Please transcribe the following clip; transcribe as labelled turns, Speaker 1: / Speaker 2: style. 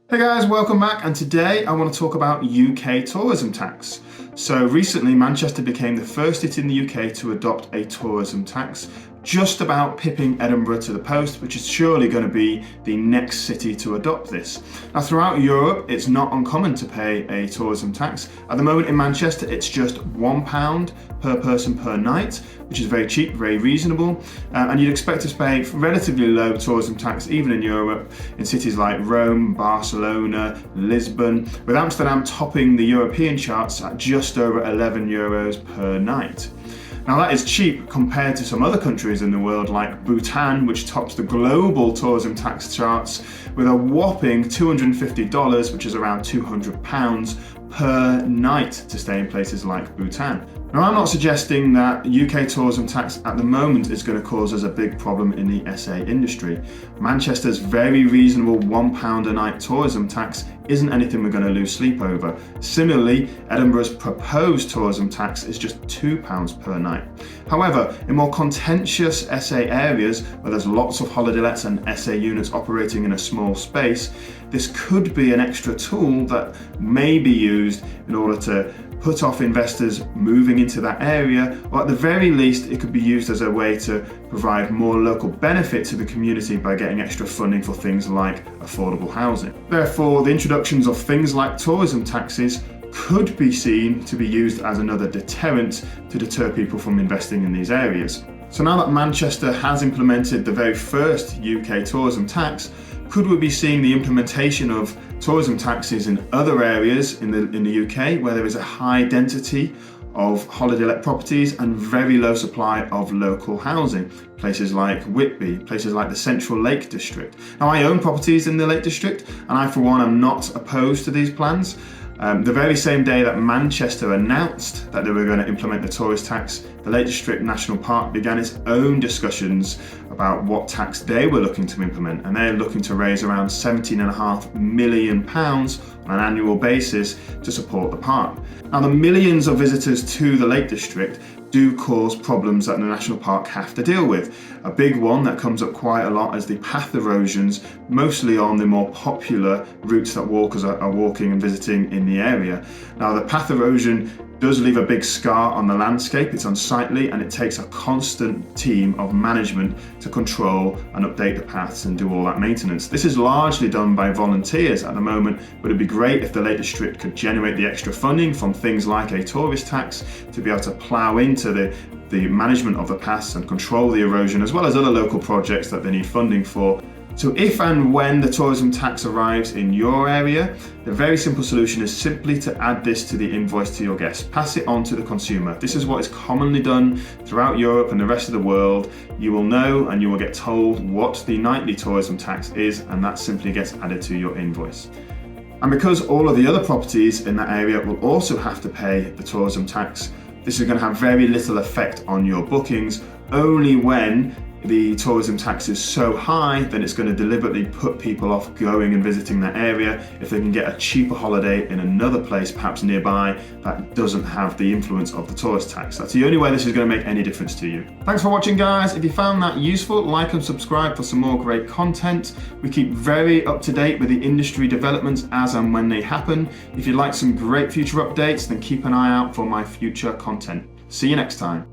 Speaker 1: Hey guys, welcome back, and today I want to talk about UK tourism tax. So recently Manchester became the first city in the UK to adopt a tourism tax, just about pipping Edinburgh to the post, which is surely going to be the next city to adopt this. Now throughout Europe it's not uncommon to pay a tourism tax. At the moment in Manchester it's just £1 per person per night, which is very cheap, very reasonable, and you'd expect to pay relatively low tourism tax even in Europe, in cities like Rome, Barcelona, Lisbon, with Amsterdam topping the European charts at just over €11 per night. Now that is cheap compared to some other countries in the world like Bhutan, which tops the global tourism tax charts with a whopping $250, which is around £200 per night to stay in places like Bhutan. Now I'm not suggesting that UK tourism tax at the moment is going to cause us a big problem in the SA industry. Manchester's very reasonable £1 a night tourism tax isn't anything we're going to lose sleep over. Similarly, Edinburgh's proposed tourism tax is just £2 per night. However, in more contentious SA areas where there's lots of holiday lets and SA units operating in a small space, this could be an extra tool that may be used in order to put off investors moving into that area, or at the very least it could be used as a way to provide more local benefit to the community by getting extra funding for things like affordable housing. Therefore, the introductions of things like tourism taxes could be seen to be used as another deterrent to deter people from investing in these areas. So now that Manchester has implemented the very first UK tourism tax, could we be seeing the implementation of tourism taxes in other areas in the UK where there is a high density of holiday let properties and very low supply of local housing? Places like Whitby, places like the Central Lake District. Now I own properties in the Lake District and I for one am not opposed to these plans. The very same day that Manchester announced that they were going to implement the tourist tax, the Lake District National Park began its own discussions about what tax they were looking to implement, and they're looking to raise around £17.5 million on an annual basis to support the park. Now the millions of visitors to the Lake District do cause problems that the national park have to deal with. A big one that comes up quite a lot is the path erosions, mostly on the more popular routes that walkers are walking and visiting in the area. Now the path erosion does leave a big scar on the landscape, it's unsightly, and it takes a constant team of management to control and update the paths and do all that maintenance. This is largely done by volunteers at the moment, but it'd be great if the Lake District could generate the extra funding from things like a tourist tax to be able to plough into the management of the paths and control the erosion, as well as other local projects that they need funding for. So if and when the tourism tax arrives in your area, the very simple solution is simply to add this to the invoice to your guests. Pass it on to the consumer. This is what is commonly done throughout Europe and the rest of the world. You will know and you will get told what the nightly tourism tax is, and that simply gets added to your invoice. And because all of the other properties in that area will also have to pay the tourism tax, this is going to have very little effect on your bookings. Only when the tourism tax is so high, then it's going to deliberately put people off going and visiting that area if they can get a cheaper holiday in another place, perhaps nearby, that doesn't have the influence of the tourist tax. That's the only way this is going to make any difference to you. Thanks for watching, guys. If you found that useful, like and subscribe for some more great content. We keep very up to date with the industry developments as and when they happen. If you'd like some great future updates, then keep an eye out for my future content. See you next time.